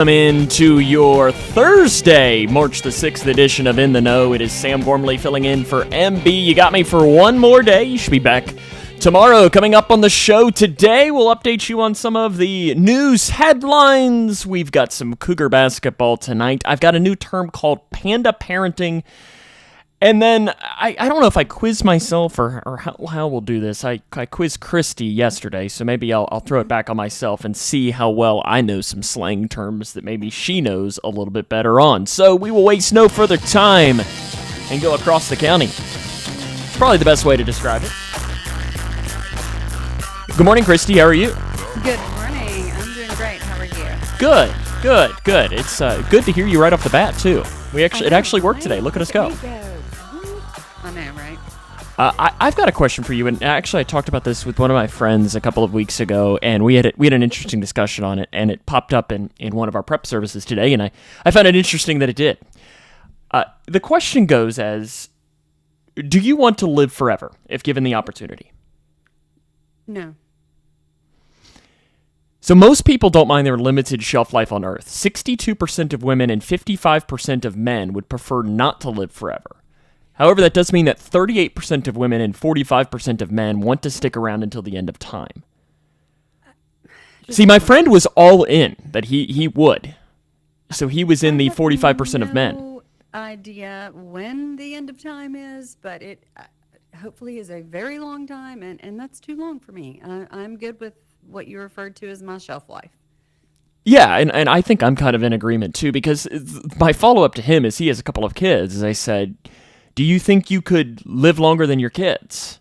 Come into your Thursday, March the 6th edition of In the Know. It is Sam Gormley filling in for MB. You got me for one more day. You should be back tomorrow. Coming up on the show today, we'll update you on some of the news headlines. We've got some Cougar basketball tonight. I've got a new term called panda parenting. And then, I don't know if I quiz myself or how we'll do this. I quizzed Christy yesterday, so maybe I'll throw it back on myself and see how well I know some slang terms that maybe she knows a little bit better on. So we will waste no further time and go across the county. It's probably the best way to describe it. Good morning, Christy. How are you? Good morning. I'm doing great. How are you? Good. It's good to hear you right off the bat, too. It actually worked today. Look at us go. I know, right? I've got a question for you, and actually I talked about this with one of my friends a couple of weeks ago, and we had an interesting discussion on it, and it popped up in one of our prep services today, and I found it interesting that it did. The question goes as, do you want to live forever if given the opportunity? No. So most people don't mind their limited shelf life on Earth. 62% of women and 55% of men would prefer not to live forever. However, that does mean that 38% of women and 45% of men want to stick around until the end of time. See, my friend was all in that he would. So he was in the 45% of men. No idea when the end of time is, but it hopefully is a very long time, and that's too long for me. I'm good with what you referred to as my shelf life. Yeah, and I think I'm kind of in agreement too, because my follow-up to him is he has a couple of kids. As I said, do you think you could live longer than your kids?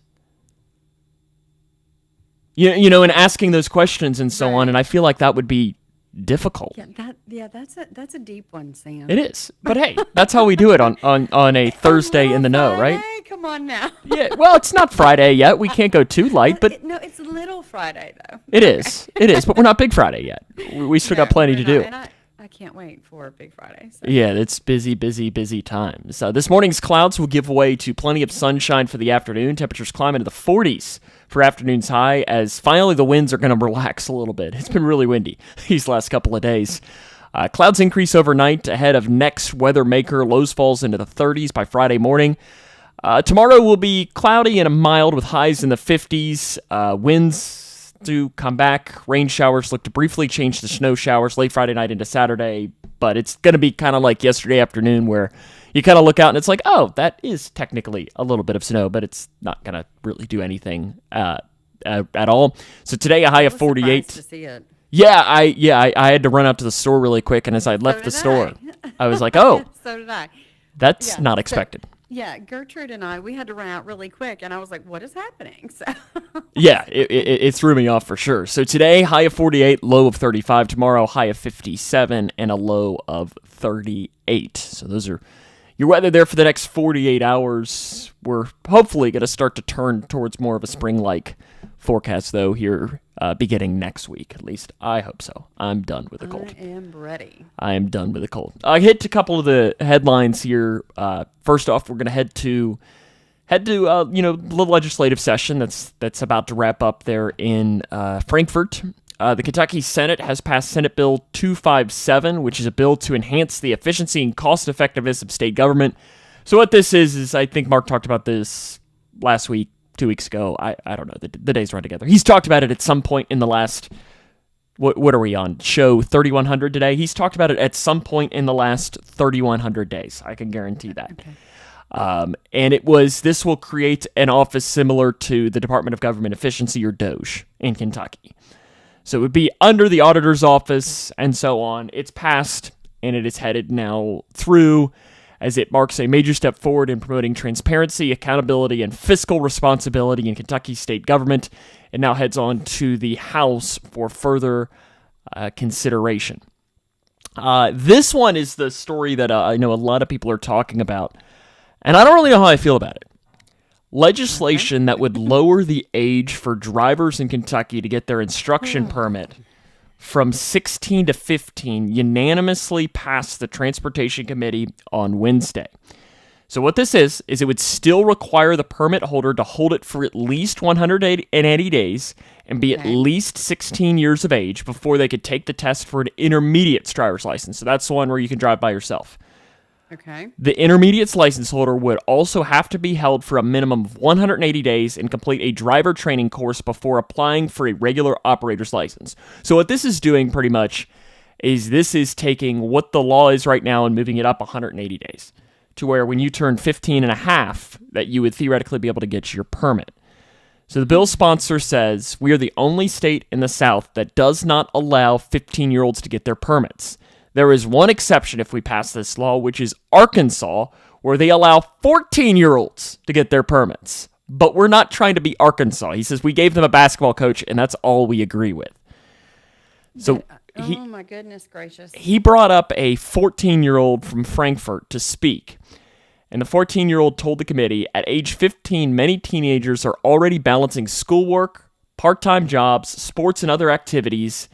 You know, and asking those questions and so on, and I feel like that would be difficult. That's a deep one, Sam. It is, but hey, that's how we do it on a Thursday in the know, Friday? right? Come on now. Yeah, well, it's not Friday yet. We can't go too light, but No, it's Little Friday though. it is, but we're not Big Friday yet. We still got plenty to do. And I can't wait for Big Friday. So. Yeah, it's busy times. This morning's clouds will give way to plenty of sunshine for the afternoon. Temperatures climb into the 40s for afternoon's high as finally the winds are going to relax a little bit. It's been really windy these last couple of days. Clouds increase overnight ahead of next weather maker. Lows falls into the 30s by Friday morning. Tomorrow will be cloudy and mild with highs in the 50s. Winds do come back. Rain showers look to briefly change to snow showers late Friday night into Saturday, but it's going to be kind of like yesterday afternoon where you kind of look out and it's like, oh, that is technically a little bit of snow, but it's not going to really do anything at all. So today a high of 48. To see it. Yeah, I had to run out to the store really quick, and as I left the store, I was like, oh, so did I. that's not expected. Yeah, Gertrude and I, we had to run out really quick, and I was like, what is happening? So Yeah, it threw me off for sure. So today, high of 48, low of 35. Tomorrow, high of 57 and a low of 38. So those are your weather there for the next 48 hours. We're hopefully going to start to turn towards more of a spring-like forecast, though, here beginning next week. At least I hope so. I'm done with the cold. I am ready. I am done with the cold. I hit a couple of the headlines here. First off, we're going to head to the legislative session that's about to wrap up there in Frankfort. The Kentucky Senate has passed Senate Bill 257, which is a bill to enhance the efficiency and cost effectiveness of state government. So what this is I think Mark talked about this last week, 2 weeks ago. I don't know. The days run together. He's talked about it at some point in the last. What are we on? Show 3100 today. He's talked about it at some point in the last 3100 days. I can guarantee that. Okay. And this will create an office similar to the Department of Government Efficiency, or DOGE, in Kentucky. So it would be under the auditor's office and so on. It's passed, and it is headed now through as it marks a major step forward in promoting transparency, accountability, and fiscal responsibility in Kentucky state government. It now heads on to the House for further consideration. This one is the story that I know a lot of people are talking about, and I don't really know how I feel about it. Legislation that would lower the age for drivers in Kentucky to get their instruction permit from 16 to 15 unanimously passed the Transportation Committee on Wednesday. So what this is it would still require the permit holder to hold it for at least 180 days and be at Okay. least 16 years of age before they could take the test for an intermediate's driver's license. So that's the one where you can drive by yourself. Okay. The intermediate's license holder would also have to be held for a minimum of 180 days and complete a driver training course before applying for a regular operator's license. So what this is doing pretty much is this is taking what the law is right now and moving it up 180 days to where when you turn 15 and a half that you would theoretically be able to get your permit. So the bill's sponsor says we are the only state in the South that does not allow 15-year-olds to get their permits. There is one exception if we pass this law, which is Arkansas, where they allow 14-year-olds to get their permits. But we're not trying to be Arkansas. He says we gave them a basketball coach, and that's all we agree with. So Oh my goodness gracious. he brought up a 14-year-old from Frankfurt to speak. And the 14-year-old told the committee, at age 15, many teenagers are already balancing schoolwork, part-time jobs, sports, and other activities,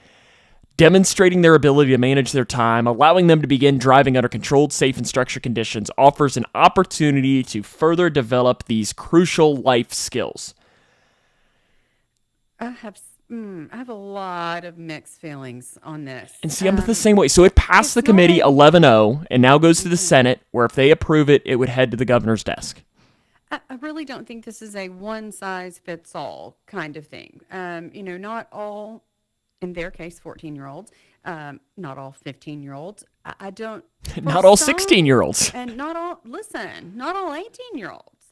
demonstrating their ability to manage their time, allowing them to begin driving under controlled, safe, and structured conditions offers an opportunity to further develop these crucial life skills. I have a lot of mixed feelings on this. And see, I'm the same way. So it passed the committee 11-0 and now goes to the Senate, where if they approve it, it would head to the governor's desk. I really don't think this is a one-size-fits-all kind of thing. Not all, in their case, 14-year-olds, not all 15-year-olds. I don't. Not for all some- 16-year-olds. And not all 18-year-olds.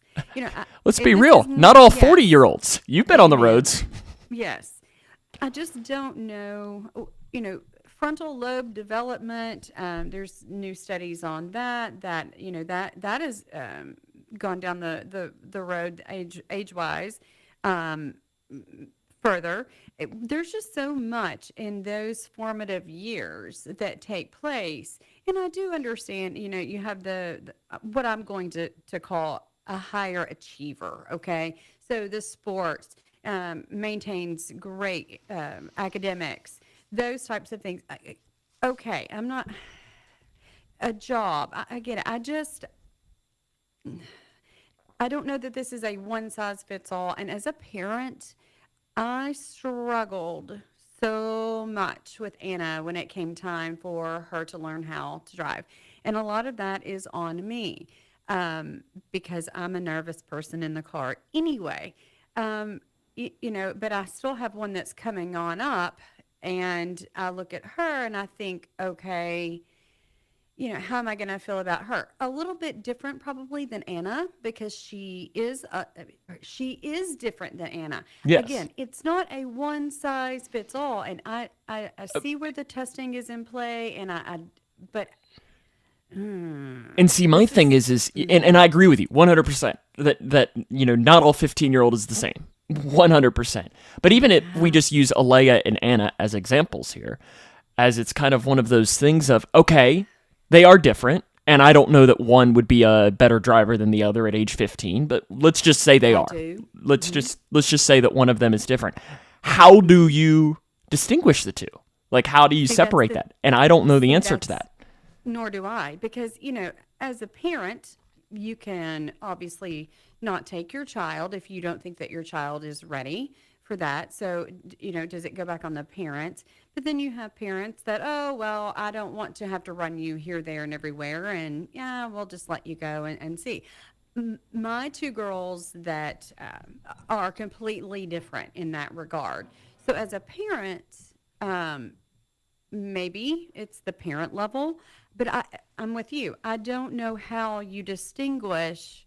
Let's and be this real. is Not all yes. 40-year-olds. You've been on the roads. Yes. I just don't know, frontal lobe development, there's new studies on that has gone down the road age-wise further. There's just so much in those formative years that take place. And I do understand, you have the what I'm going to call a higher achiever, okay? So the sports, maintains great academics, those types of things. Okay, I'm not a job. I get it. I don't know that this is a one size fits all. And as a parent, I struggled so much with Anna when it came time for her to learn how to drive. And a lot of that is on me because I'm a nervous person in the car anyway. But I still have one that's coming on up, and I look at her and I think, okay, how am I going to feel about her? A little bit different probably than Anna because she is different than Anna. Yes. Again, it's not a one size fits all, and I see where the testing is in play, and And see, my thing is and I agree with you 100% that not all 15-year-old is the same. 100%. But even if we just use Alea and Anna as examples here, as it's kind of one of those things of, okay, they are different, and I don't know that one would be a better driver than the other at age 15, but let's just say they are. do. Let's just say that one of them is different. How do you distinguish the two? Like, how do you think that's separate the- that? And I don't know the answer to that. Nor do I, because, as a parent, you can obviously not take your child if you don't think that your child is ready for that. So, does it go back on the parents? But then you have parents that, oh, well, I don't want to have to run you here, there, and everywhere. And yeah, we'll just let you go and see. My two girls that are completely different in that regard. So as a parent, maybe it's the parent level, but I'm with you. I don't know how you distinguish,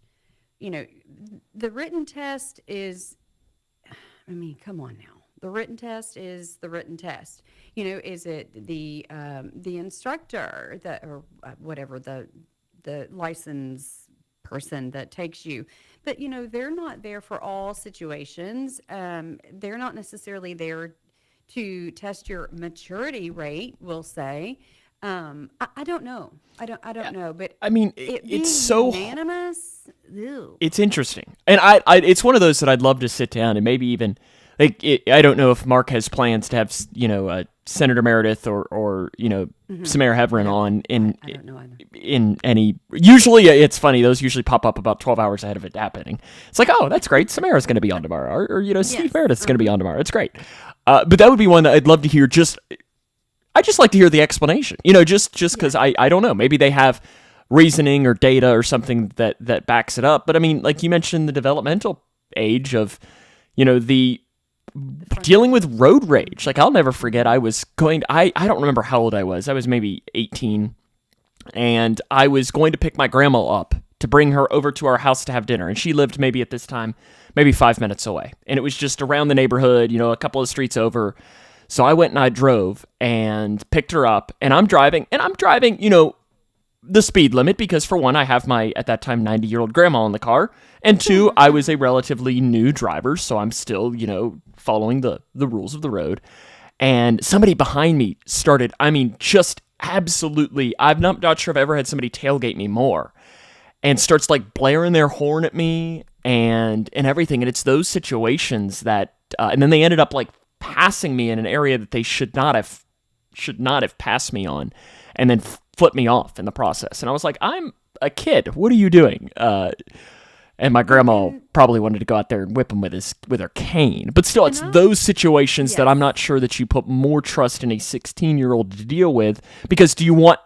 the written test is, come on now. The written test is the written test. Is it the instructor or whatever, the license person that takes you? But, they're not there for all situations. They're not necessarily there to test your maturity rate, we'll say. I don't know. I don't know. But I mean, it being it's so unanimous. Ew. it's interesting, and I it's one of those that I'd love to sit down and maybe even I don't know if Mark has plans to have Senator Meredith or Samara Heverin on I don't know either. in any. Usually, it's funny. Those usually pop up about 12 hours ahead of it happening. It's like, oh, that's great. Samara's going to be on tomorrow, or Steve Yes. Meredith's going to be on tomorrow. It's great. But that would be one that I'd love to hear. I just like to hear the explanation. Just because I don't know. Maybe they have reasoning or data or something that backs it up. But I mean, like you mentioned, the developmental age of, the dealing with road rage. Like, I'll never forget, I don't remember how old I was. I was maybe 18, and I was going to pick my grandma up to bring her over to our house to have dinner. And she lived maybe at this time, maybe 5 minutes away. And it was just around the neighborhood, a couple of streets over. So I went and I drove and picked her up, and I'm driving, the speed limit, because for one, I have my, at that time, 90-year-old grandma in the car, and two, I was a relatively new driver, so I'm still, following the rules of the road. And somebody behind me started, just absolutely, I'm not sure if I've ever had somebody tailgate me more, and starts like blaring their horn at me and everything. And it's those situations that, and then they ended up like passing me in an area that they should not have passed me on, and then flip me off in the process. And I was like, I'm a kid. What are you doing? And my grandma probably wanted to go out there and whip him with her cane. But still, it's those situations that I'm not sure that you put more trust in a 16-year-old to deal with, because do you want,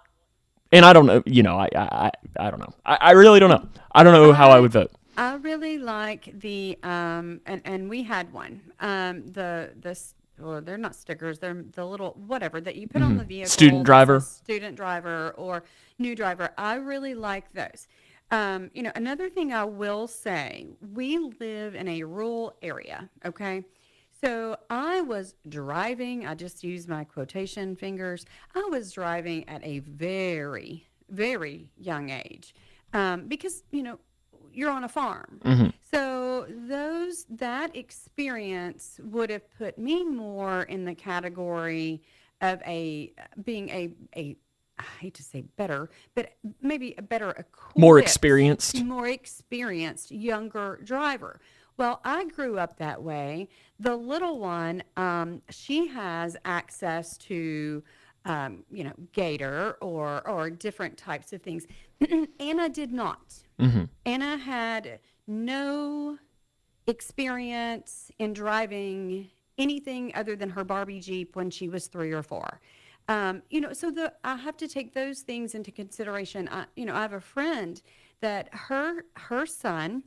and I don't know, I don't know. I really don't know. I don't know how I would vote. I really like the and we had one. Well, they're not stickers. They're the little whatever that you put on the vehicle. Student driver. Student driver or new driver. I really like those. Another thing I will say, we live in a rural area, okay? So I was driving, I just use my quotation fingers. I was driving at a very, very young age because, you're on a farm. Mm-hmm. So that experience would have put me more in the category of being a I hate to say better, but maybe a better equipped, More experienced, younger driver. Well, I grew up that way. The little one, she has access to, Gator or different types of things. Anna did not. Mm-hmm. Anna had no experience in driving anything other than her Barbie Jeep when she was 3 or 4. So I have to take those things into consideration. I have a friend that her son,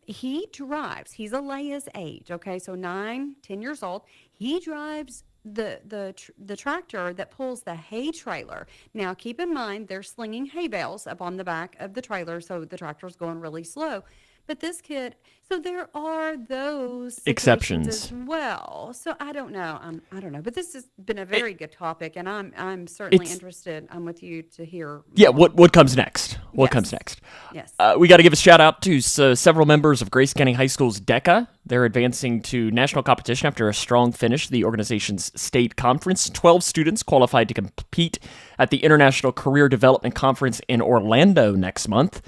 he drives. He's Alea's age. Okay, so 9, 10 years old. He drives the tractor that pulls the hay trailer. Now, keep in mind, they're slinging hay bales up on the back of the trailer, so the tractor's going really slow. But this kid, so there are those exceptions as well. So I don't know. I don't know. But this has been a very good topic, and I'm certainly interested. I'm with you to hear. Yeah, what comes next? What Yes. comes next? Yes. We got to give a shout out to several members of Grace County High School's DECA. They're advancing to national competition after a strong finish to the organization's state conference. 12 students qualified to compete at the International Career Development Conference in Orlando next month.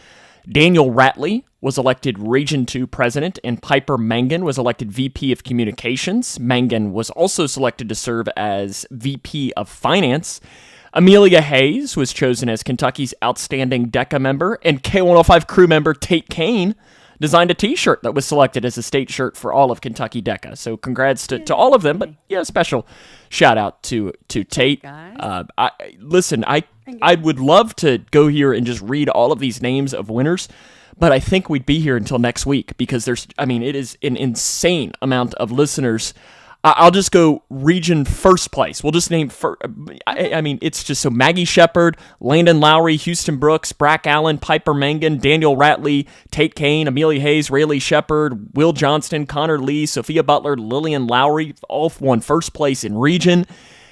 Daniel Ratley was elected Region 2 President, and Piper Mangan was elected VP of Communications. Mangan was also selected to serve as VP of Finance. Amelia Hayes was chosen as Kentucky's Outstanding DECA member, and K105 crew member Tate Kane designed a T-shirt that was selected as a state shirt for all of Kentucky DECA. So congrats to all of them, but yeah, special shout out to Tate. Guys. I would love to go here and just read all of these names of winners, but I think we'd be here until next week because it is an insane amount of listeners. I'll just go region first place. We'll just name it's just so Maggie Shepard, Landon Lowry, Houston Brooks, Brack Allen, Piper Mangan, Daniel Ratley, Tate Kane, Amelia Hayes, Rayleigh Shepard, Will Johnston, Connor Lee, Sophia Butler, Lillian Lowry, all won first place in region.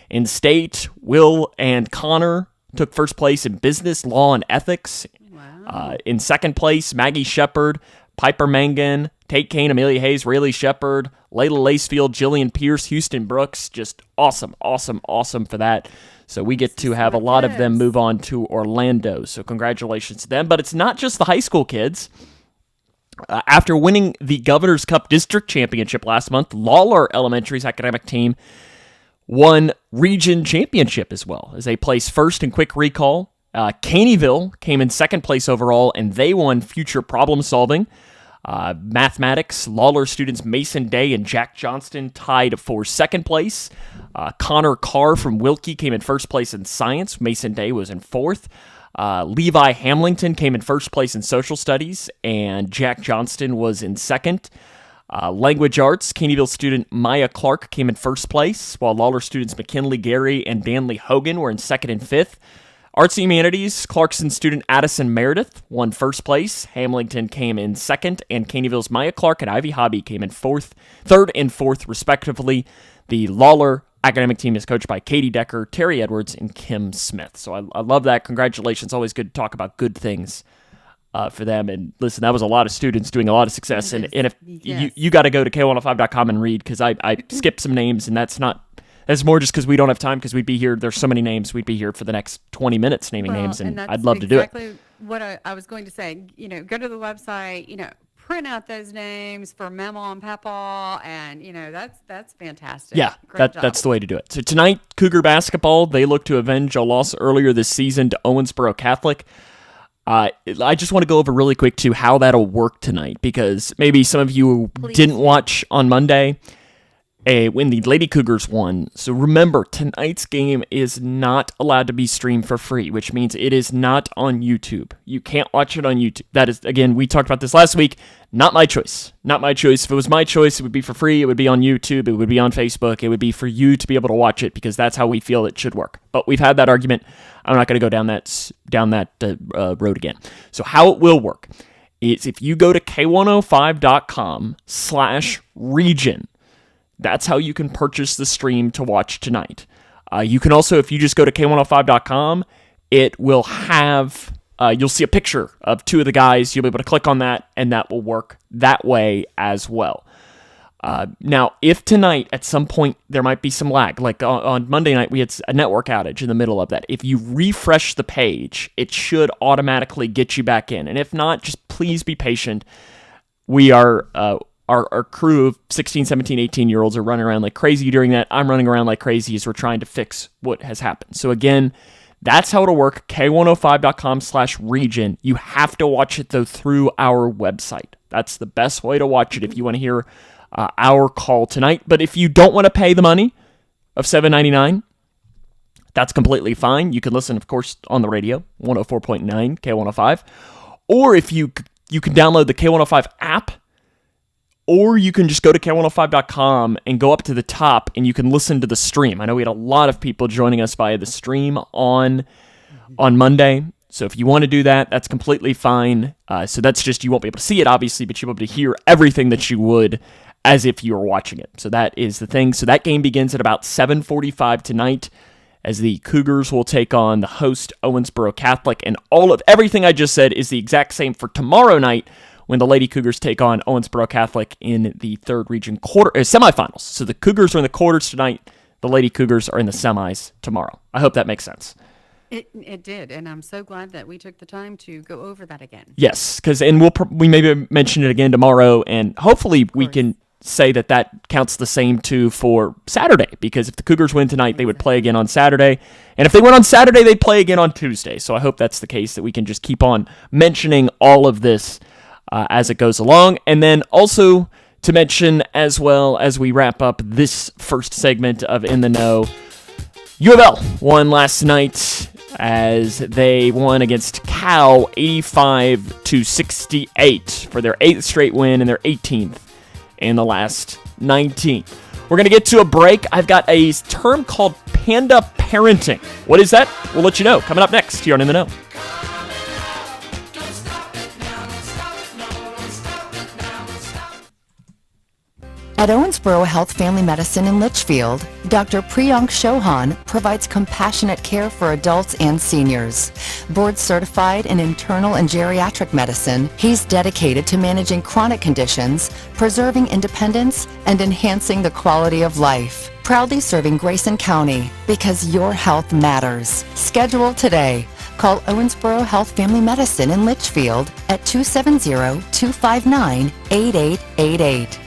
In state, Will and Connor took first place in business, law, and ethics. Wow. In second place, Maggie Shepard, Piper Mangan, Tate Kane, Amelia Hayes, Rayleigh Shepard, Layla Lacefield, Jillian Pierce, Houston Brooks. Just awesome for that. So we get to have a lot of them move on to Orlando. So congratulations to them. But it's not just the high school kids. After winning the Governor's Cup District Championship last month, Lawler Elementary's academic team won region championship as well, as they placed first in quick recall. Caneyville came in second place overall, and they won future problem solving. Mathematics, Lawler students Mason Day and Jack Johnston tied for second place. Connor Carr from Wilkie came in first place in science. Mason Day was in fourth. Levi Hamilton came in first place in social studies, and Jack Johnston was in second. Language arts, Caneyville student Maya Clark came in first place, while Lawler students McKinley Gary and Danley Hogan were in second and fifth. Arts and humanities, Clarkson student Addison Meredith won first place. Hamilton came in second, and Caneyville's Maya Clark and Ivy Hobby came in third and fourth, respectively. The Lawler academic team is coached by Katie Decker, Terry Edwards, and Kim Smith. So I love that. Congratulations. Always good to talk about good things for them. And listen, that was a lot of students doing a lot of success. And if you got to go to K105.com and read, because I skipped some names, and that's more just because we don't have time, because we'd be here. There's so many names. We'd be here for the next 20 minutes naming names, and I'd love to do it. Exactly what I was going to say. Go to the website, print out those names for Mama and Papa, and that's fantastic. Yeah, Great that's job. the way to do it. So tonight, Cougar basketball, they look to avenge a loss earlier this season to Owensboro Catholic. I just want to go over really quick to how that'll work tonight, because maybe some of you didn't watch on Monday when the Lady Cougars won. So remember, tonight's game is not allowed to be streamed for free, which means it is not on YouTube. You can't watch it on YouTube. That is, again, we talked about this last week. Not my choice. Not my choice. If it was my choice, it would be for free. It would be on YouTube. It would be on Facebook. It would be for you to be able to watch it, because that's how we feel it should work. But we've had that argument. I'm not going to go down that road again. So how it will work is if you go to k105.com/region, that's how you can purchase the stream to watch tonight. You can also, if you just go to k105.com, it will have, you'll see a picture of two of the guys. You'll be able to click on that, and that will work that way as well. Now, if tonight at some point there might be some lag, like on Monday night we had a network outage in the middle of that. If you refresh the page, it should automatically get you back in. And if not, just please be patient. We are, our crew of 16, 17, 18-year-olds are running around like crazy during that. I'm running around like crazy as we're trying to fix what has happened. So again, that's how it'll work, k105.com/region. You have to watch it, though, through our website. That's the best way to watch it if you want to hear our call tonight. But if you don't want to pay the money of $7.99, that's completely fine. You can listen, of course, on the radio, 104.9 K105. Or if you can download the K105 app, or you can just go to K105.com and go up to the top, and you can listen to the stream. I know we had a lot of people joining us via the stream on Monday. So if you want to do that, that's completely fine. So that's just, you won't be able to see it, obviously, but you'll be able to hear everything that you would as if you were watching it. So that is the thing. So that game begins at about 7:45 tonight, as the Cougars will take on the host Owensboro Catholic. And everything I just said is the exact same for tomorrow night, when the Lady Cougars take on Owensboro Catholic in the third region semifinals. So the Cougars are in the quarters tonight. The Lady Cougars are in the semis tomorrow. I hope that makes sense. It did, and I'm so glad that we took the time to go over that again. Yes, and we maybe mention it again tomorrow, and hopefully we can say that counts the same too for Saturday, because if the Cougars win tonight, they would play again on Saturday, and if they win on Saturday, they'd play again on Tuesday. So I hope that's the case, that we can just keep on mentioning all of this as it goes along. And then also to mention, as well as we wrap up this first segment of In the Know, U of L won last night as they won against Cal 85-68 for their 8th straight win and their 18th in the last 19. We're going to get to a break. I've got a term called panda parenting. What is that? We'll let you know coming up next here on In the Know. At Owensboro Health Family Medicine in Litchfield, Dr. Priyank Chauhan provides compassionate care for adults and seniors. Board certified in internal and geriatric medicine, he's dedicated to managing chronic conditions, preserving independence, and enhancing the quality of life. Proudly serving Grayson County, because your health matters. Schedule today. Call Owensboro Health Family Medicine in Litchfield at 270-259-8888.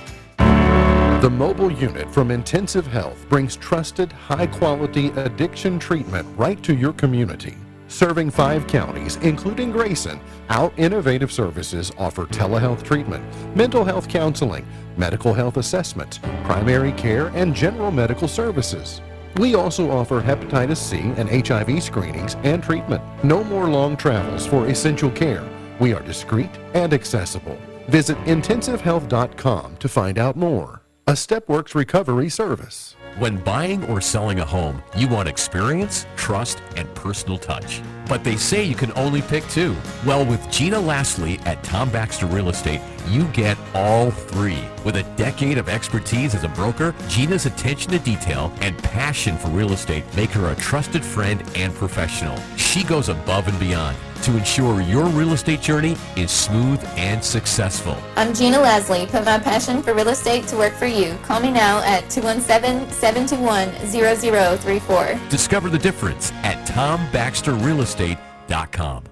The mobile unit from Intensive Health brings trusted, high-quality addiction treatment right to your community. Serving 5 counties, including Grayson, our innovative services offer telehealth treatment, mental health counseling, medical health assessments, primary care, and general medical services. We also offer hepatitis C and HIV screenings and treatment. No more long travels for essential care. We are discreet and accessible. Visit intensivehealth.com to find out more. A StepWorks recovery service. When buying or selling a home, you want experience, trust, and personal touch. But they say you can only pick 2. Well, with Gina Lastly at Tom Baxter Real Estate, you get all 3. With a decade of expertise as a broker, Gina's attention to detail and passion for real estate make her a trusted friend and professional. She goes above and beyond to ensure your real estate journey is smooth and successful. I'm Gina Leslie. Put my passion for real estate to work for you. Call me now at 217-721-0034. Discover the difference at TomBaxterRealEstate.com.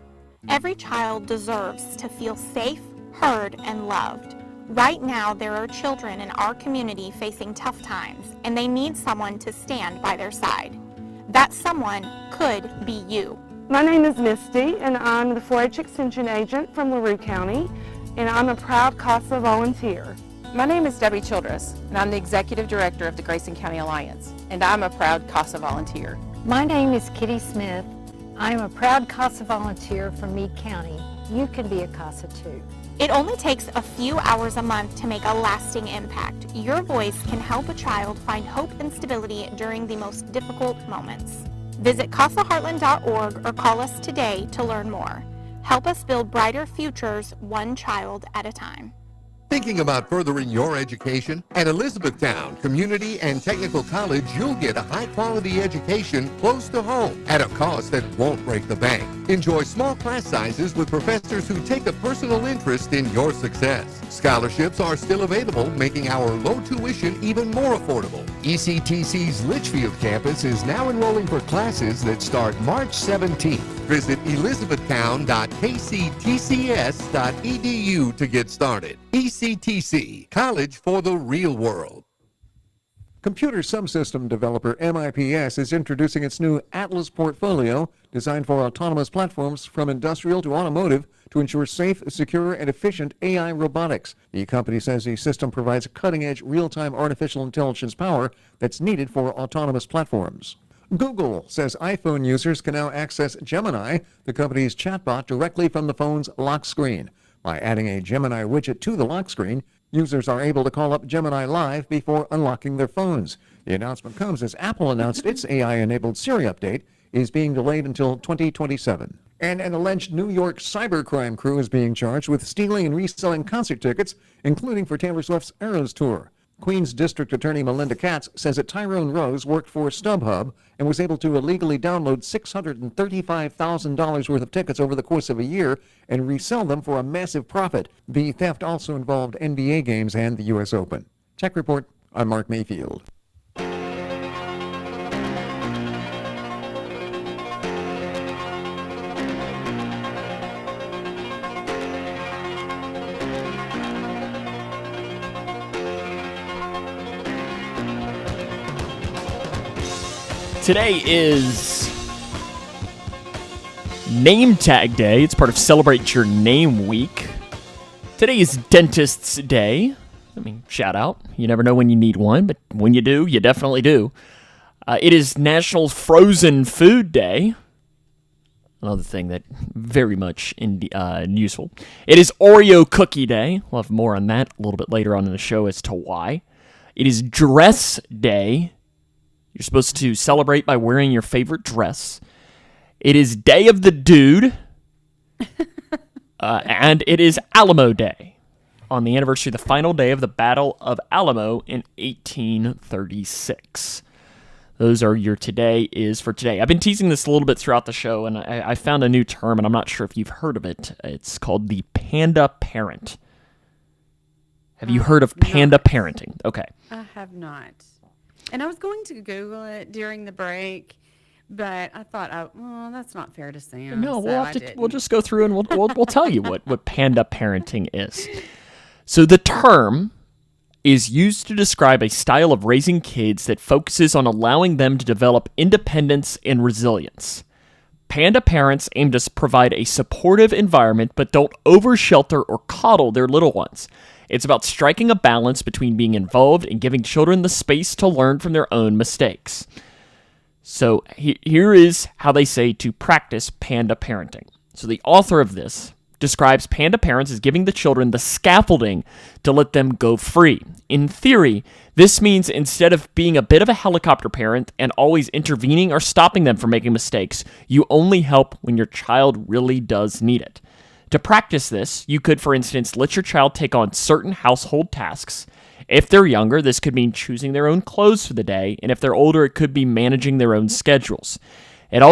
Every child deserves to feel safe, heard, and loved. Right now, there are children in our community facing tough times, and they need someone to stand by their side. That someone could be you. My name is Misty, and I'm the 4-H Extension Agent from LaRue County, and I'm a proud CASA volunteer. My name is Debbie Childress, and I'm the Executive Director of the Grayson County Alliance, and I'm a proud CASA volunteer. My name is Kitty Smith. I'm a proud CASA volunteer from Meade County. You can be a CASA too. It only takes a few hours a month to make a lasting impact. Your voice can help a child find hope and stability during the most difficult moments. Visit CASAHeartland.org or call us today to learn more. Help us build brighter futures one child at a time. Thinking about furthering your education? At Elizabethtown Community and Technical College, you'll get a high-quality education close to home at a cost that won't break the bank. Enjoy small class sizes with professors who take a personal interest in your success. Scholarships are still available, making our low tuition even more affordable. ECTC's Litchfield campus is now enrolling for classes that start March 17th. Visit elizabethtown.kctcs.edu to get started. ECTC, College for the Real World. Computer subsystem developer MIPS is introducing its new Atlas portfolio designed for autonomous platforms from industrial to automotive to ensure safe, secure, and efficient AI robotics. The company says the system provides cutting-edge real-time artificial intelligence power that's needed for autonomous platforms. Google says iPhone users can now access Gemini, the company's chatbot, directly from the phone's lock screen. By adding a Gemini widget to the lock screen, users are able to call up Gemini Live before unlocking their phones. The announcement comes as Apple announced its AI-enabled Siri update is being delayed until 2027. And an alleged New York cybercrime crew is being charged with stealing and reselling concert tickets, including for Taylor Swift's Eras Tour. Queens District Attorney Melinda Katz says that Tyrone Rose worked for StubHub and was able to illegally download $635,000 worth of tickets over the course of a year and resell them for a massive profit. The theft also involved NBA games and the U.S. Open. Check report. I'm Mark Mayfield. Today is Name Tag Day. It's part of Celebrate Your Name Week. Today is Dentist's Day. I mean, shout out. You never know when you need one, but when you do, you definitely do. It is National Frozen Food Day. Another thing that very much useful. It is Oreo Cookie Day. We'll have more on that a little bit later on in the show as to why. It is Dress Day. You're supposed to celebrate by wearing your favorite dress. It is Day of the Dude. And it is Alamo Day, on the anniversary of the final day of the Battle of Alamo in 1836. Those are your today is for today. I've been teasing this a little bit throughout the show, and I found a new term, and I'm not sure if you've heard of it. It's called the panda parent. Have you heard of panda parenting? Okay. I have not. And I was going to Google it during the break, but I thought, well, that's not fair to Sam. No, so we'll just go through and we'll tell you what panda parenting is. So the term is used to describe a style of raising kids that focuses on allowing them to develop independence and resilience. Panda parents aim to provide a supportive environment but don't over-shelter or coddle their little ones. It's about striking a balance between being involved and giving children the space to learn from their own mistakes. So here is how they say to practice panda parenting. So the author of this describes panda parents as giving the children the scaffolding to let them go free. In theory, this means instead of being a bit of a helicopter parent and always intervening or stopping them from making mistakes, you only help when your child really does need it. To practice this, you could, for instance, let your child take on certain household tasks. If they're younger, this could mean choosing their own clothes for the day, and if they're older, it could be managing their own schedules. It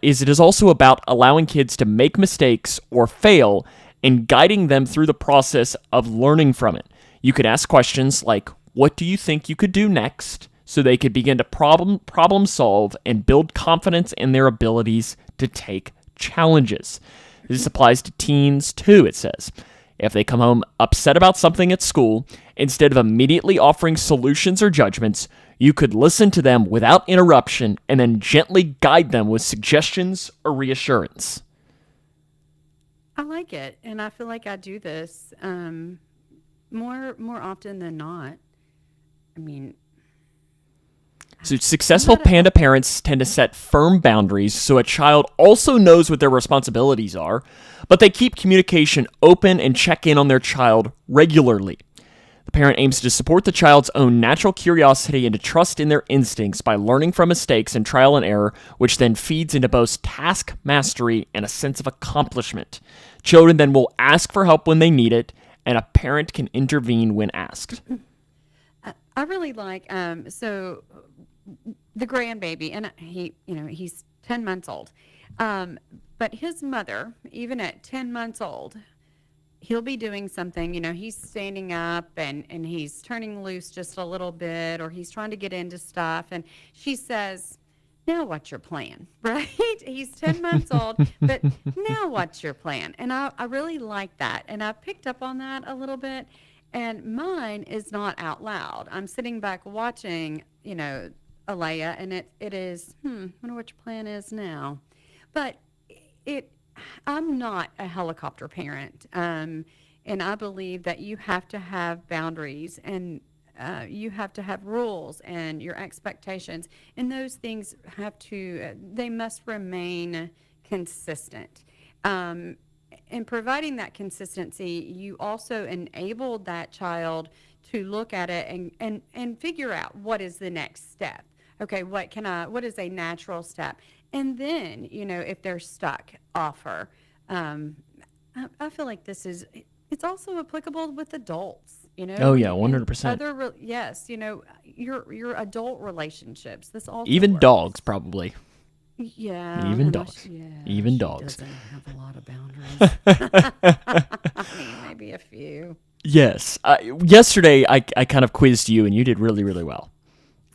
is also about allowing kids to make mistakes or fail and guiding them through the process of learning from it. You could ask questions like, what do you think you could do next? So they could begin to problem solve and build confidence in their abilities to take challenges. This applies to teens too, it says. If they come home upset about something at school, instead of immediately offering solutions or judgments, you could listen to them without interruption and then gently guide them with suggestions or reassurance. I like it, and I feel like I do this more often than not. I mean, so successful panda parents tend to set firm boundaries so a child also knows what their responsibilities are, but they keep communication open and check in on their child regularly. The parent aims to support the child's own natural curiosity and to trust in their instincts by learning from mistakes and trial and error, which then feeds into both task mastery and a sense of accomplishment. Children then will ask for help when they need it, and a parent can intervene when asked. I really like so the grandbaby, and he's 10 months old, but his mother, even at 10 months old, he'll be doing something, he's standing up and he's turning loose just a little bit, or he's trying to get into stuff, and she says, now what's your plan, right? He's 10 months old, but now what's your plan? And I really like that, and I picked up on that a little bit, and mine is not out loud. I'm sitting back watching, Alea, and it is, wonder what your plan is now. But I'm not a helicopter parent, and I believe that you have to have boundaries, and you have to have rules and your expectations, and those things they must remain consistent. In providing that consistency, you also enabled that child to look at it and figure out what is the next step. Okay, what is a natural step? And then, if they're stuck, offer. I feel like it's also applicable with adults, Oh yeah, 100%. Yes, your adult relationships. This also even works. Dogs probably. Yeah. Even dogs. Even dogs. Doesn't have a lot of boundaries. I mean, maybe a few. Yes. Yesterday, I kind of quizzed you, and you did really, really well.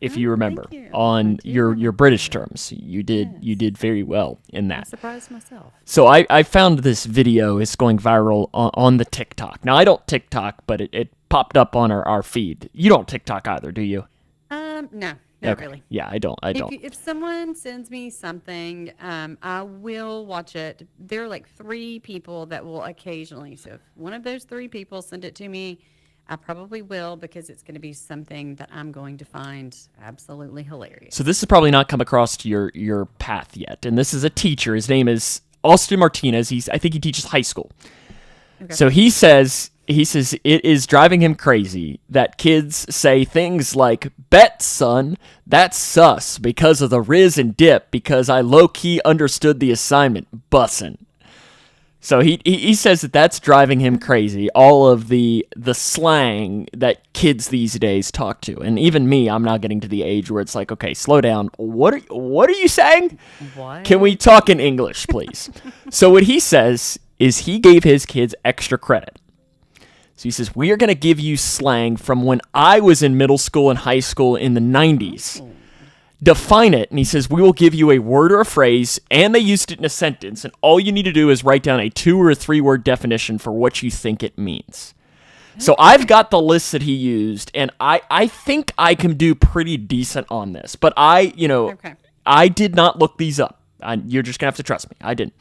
If you remember, on your British terms, you did very well in that. I surprised myself. So I found this video. It's going viral on the TikTok. Now I don't TikTok, but it popped up on our feed. You don't TikTok either, do you? No, not really. Yeah, I don't. If someone sends me something, I will watch it. There are like 3 people that will occasionally. So if one of those 3 people send it to me, I probably will, because it's going to be something that I'm going to find absolutely hilarious. So this has probably not come across to your path yet. And this is a teacher. His name is Austin Martinez. I think he teaches high school. Okay. So he says it is driving him crazy that kids say things like, bet, son, that's sus because of the Riz and dip, because I low-key understood the assignment, bussin'. So he says that's driving him crazy, all of the slang that kids these days talk to. And even me, I'm now getting to the age where it's like, okay, slow down. What are you saying? What? Can we talk in English, please? So what he says is he gave his kids extra credit. So he says, we are going to give you slang from when I was in middle school and high school in the 90s. Oh. Define it, and he says, we will give you a word or a phrase, and they used it in a sentence, and all you need to do is write down a 2 or 3 word definition for what you think it means. So I've got the list that he used, and I think I can do pretty decent on this. But Okay. I did not look these up. You're just going to have to trust me. I didn't.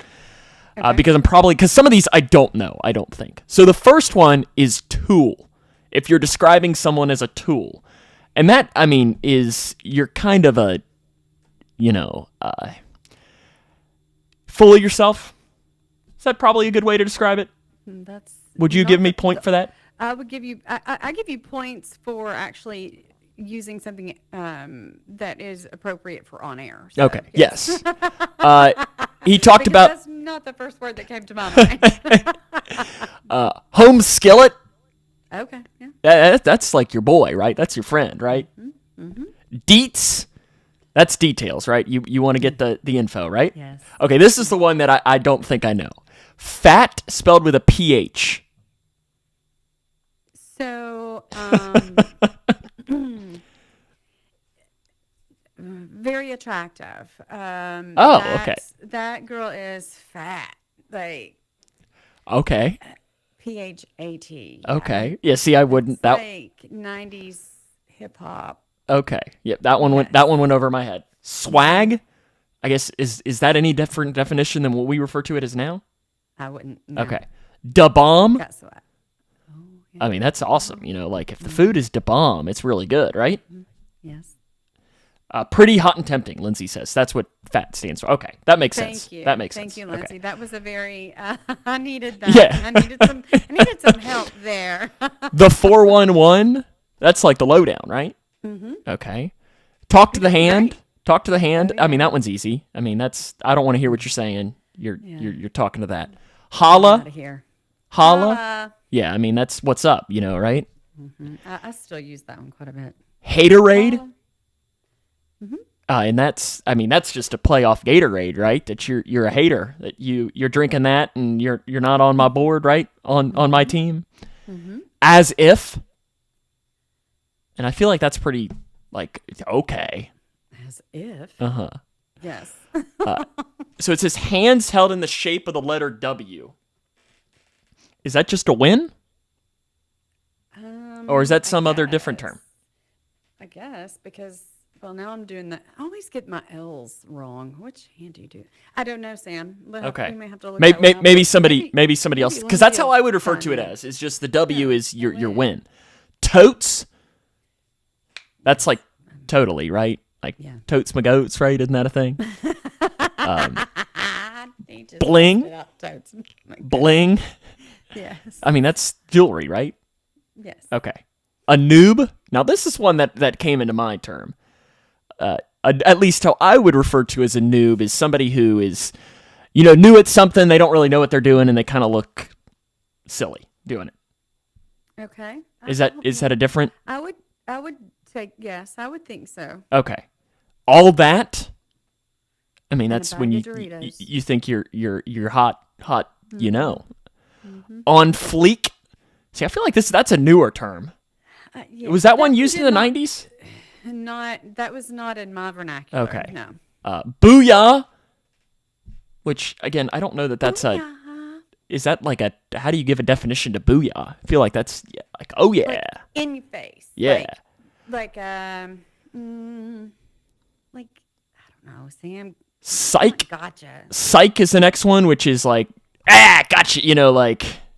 Because some of these I don't know, I don't think. So the first one is tool. If you're describing someone as a tool. And that, you're kind of a, full of yourself. Is that probably a good way to describe it? Would you give me point for that? I would give you. I give you points for actually using something that is appropriate for on air. So, Okay. Yes. He Because talked about that's not the first word that came to my mind. home skillet. Okay. Yeah. That's like your boy, right? That's your friend, right? Mm-hmm. Deets. That's details, right? You want to get the info, right? Yes. Okay, this is the one that I don't think I know. Fat spelled with a PH. So, very attractive. Okay. That girl is fat. Like Okay. PHAT. Okay. Yeah, see, I wouldn't. That. Like 90s hip hop. Okay. Yep, that one went over my head. Swag? I guess is that any different definition than what we refer to it as now? I wouldn't. No. Okay. Da bomb? Got swag. That's awesome. Like if the food is da bomb, it's really good, right? Yes. Pretty hot and tempting, Lindsay says. That's what FAT stands for. Okay, that makes sense. Thank you. That makes sense. Thank you, Lindsay. Okay. That was a very. I needed that. Yeah. I needed some help there. The 411. That's like the lowdown, right? Mm-hmm. Okay. Talk to the hand. Right. Talk to the hand. Oh, yeah. That one's easy. That's. I don't want to hear what you're saying. You're talking to that. Out Holla. of here. Holla. Yeah. That's what's up. Right? Mm-hmm. I still use that one quite a bit. Haterade. Mm-hmm. And that's just a play off Gatorade, right? That you're a hater. That you're drinking that and you're not on my board, right? On my team. Mm-hmm. As if. And I feel like that's pretty okay. As if. Uh-huh. Yes. So it says hands held in the shape of the letter W. Is that just a win? Or is that some other different term? I guess because now I'm doing that. I always get my L's wrong. Which hand do you do? I don't know, Sam. Okay. We may have to look Maybe, that one up. maybe somebody else, because that's how I would refer Lindsay to it will as. Is just the W is your win. Totes. That's like totally right. Like totes my goats, right? Isn't that a thing? He just Bling. messed it up, totes. Bling. Yes. That's jewelry, right? Yes. Okay. A noob. Now this is one that came into my term. At least how I would refer to as a noob is somebody who is, new at something. They don't really know what they're doing, and they kind of look silly doing it. Okay. Is that a different? I would say yes. I would think so. Okay. All that. That's about when your you Doritos. you think you're hot. Mm-hmm. On fleek. See, I feel like that's a newer term. Yeah, Was that one used in the 90s? That was not in my vernacular. Okay. No. Booyah. Which again, I don't know that's Booyah. Is that like how do you give a definition to booyah? I feel like that's like, oh yeah. Like in your face. Yeah. Like I don't know, Sam. Psych. Gotcha. Psych is the next one, which is like, gotcha.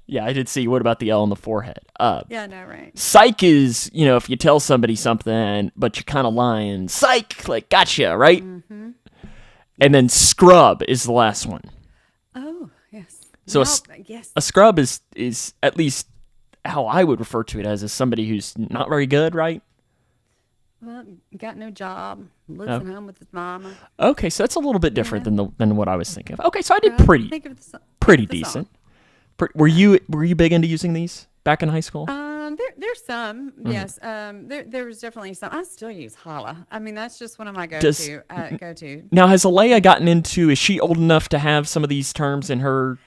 Yeah, I did see. What about the L on the forehead? Yeah, no, right. Psych is, if you tell somebody something, but you're kind of lying. Psych, like, gotcha, right? Mm-hmm. And then scrub is the last one. Oh, yes. So yes. a scrub is at least how I would refer to it as somebody who's not very good, right? Well, got no job, lives at home with his mama. Okay, so that's a little bit different than what I was thinking of. Okay, so I did Well, pretty think of the decent. Were you big into using these back in high school? There's some, Mm-hmm. yes. There was definitely some. I still use holla. That's just one of my go-to. Now, has Alea gotten into? Is she old enough to have some of these terms in her?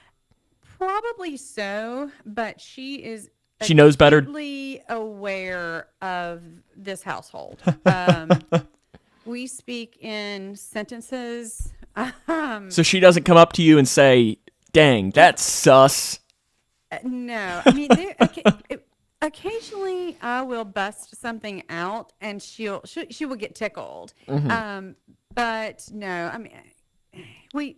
Probably so, but she is. She knows better. Acutely aware of this household. We speak in sentences. So she doesn't come up to you and say, "Dang, that's sus." No, Occasionally, I will bust something out, and she will get tickled. But no, I mean,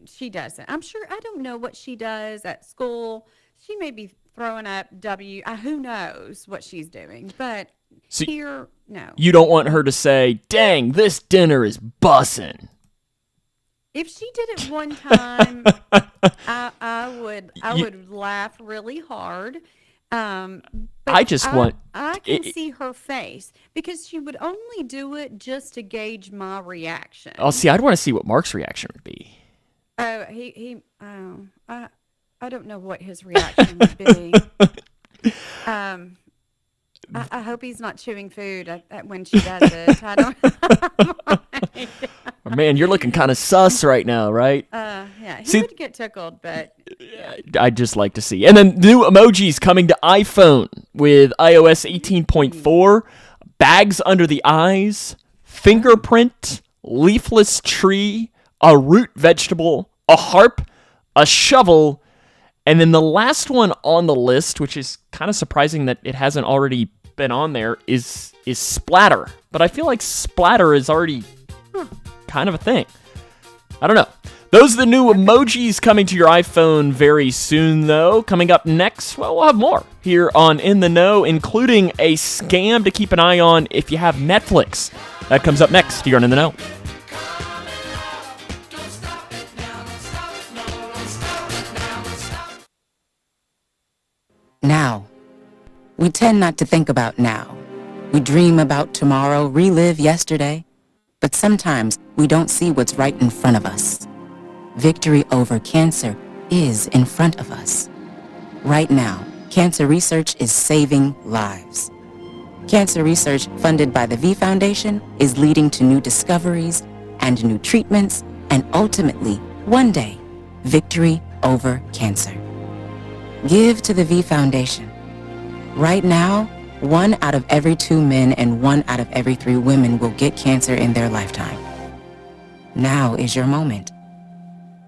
she doesn't. I'm sure, I don't know what she does at school. She may be throwing up who knows what she's doing. But here, no. You don't want her to say, "Dang, this dinner is bussin'." If she did it one time, I would laugh really hard. But I just want. I can see her face because she would only do it just to gauge my reaction. Oh, see, I'd want to see what Mark's reaction would be. I don't know what his reaction would be. I hope he's not chewing food when she does it. I don't. Man, you're looking kind of sus right now, right? Yeah, he would get tickled, but I'd just like to see. And then new emojis coming to iPhone with iOS 18.4, bags under the eyes, fingerprint, leafless tree, a root vegetable, a harp, a shovel, and then the last one on the list, which is kind of surprising that it hasn't already been on there, is splatter. But I feel like splatter is already kind of a thing. I don't know. Those are the new emojis coming to your iPhone very soon, though. Coming up next, well, we'll have more here on In the Know, including a scam to keep an eye on if you have Netflix. That comes up next here on In the Know. Now. We tend not to think about now. We dream about tomorrow, relive yesterday. But sometimes we don't see what's right in front of us. Victory over cancer is in front of us. Right now, cancer research is saving lives. Cancer research funded by the V Foundation is leading to new discoveries and new treatments and ultimately, one day, victory over cancer. Give to the V Foundation. Right now, 1 out of every 2 men and 1 out of every 3 women will get cancer in their lifetime. Now is your moment.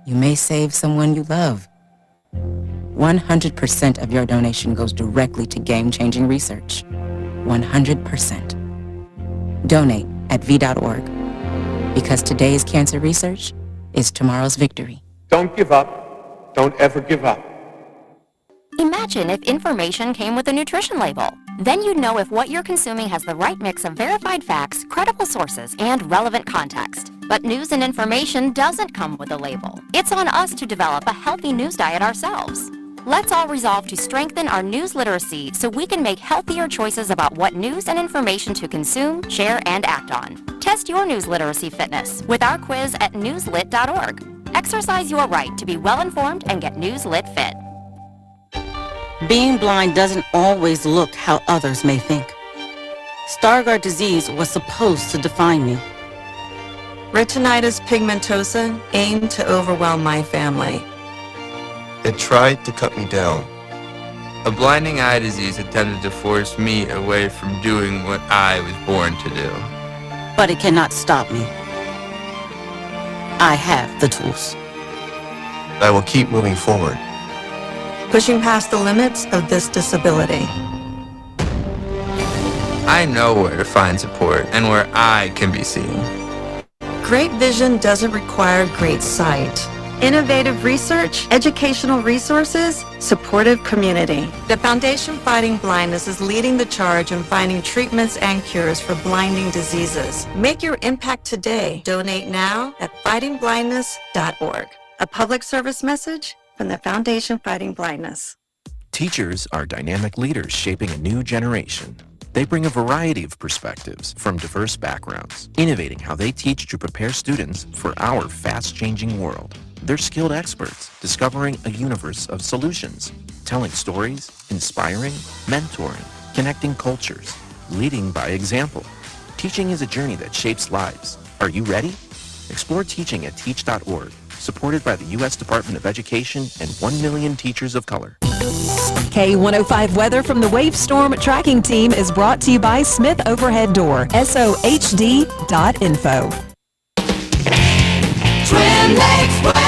You may save someone you love. 100% of your donation goes directly to game-changing research. 100%. Donate at v.org. Because today's cancer research is tomorrow's victory. Don't give up. Don't ever give up. Imagine if information came with a nutrition label. Then you'd know if what you're consuming has the right mix of verified facts, credible sources, and relevant context. But news and information doesn't come with a label. It's on us to develop a healthy news diet ourselves. Let's all resolve to strengthen our news literacy so we can make healthier choices about what news and information to consume, share, and act on. Test your news literacy fitness with our quiz at newslit.org. Exercise your right to be well-informed and get Newslit fit. Being blind doesn't always look how others may think. Stargardt disease was supposed to define me. Retinitis pigmentosa aimed to overwhelm my family. It tried to cut me down. A blinding eye disease attempted to force me away from doing what I was born to do. But it cannot stop me. I have the tools. I will keep moving forward. Pushing past the limits of this disability. I know where to find support and where I can be seen. Great vision doesn't require great sight. Innovative research, educational resources, supportive community. The Foundation Fighting Blindness is leading the charge in finding treatments and cures for blinding diseases. Make your impact today. Donate now at fightingblindness.org. A public service message from the Foundation Fighting Blindness. Teachers are dynamic leaders shaping a new generation. They bring a variety of perspectives from diverse backgrounds, innovating how they teach to prepare students for our fast-changing world. They're skilled experts, discovering a universe of solutions, telling stories, inspiring, mentoring, connecting cultures, leading by example. Teaching is a journey that shapes lives. Are you ready? Explore teaching at teach.org, supported by the U.S. Department of Education and 1 million teachers of color. K105 weather from the Wave Storm Tracking Team is brought to you by Smith Overhead Door, sohd.info. Twin Lakes weather.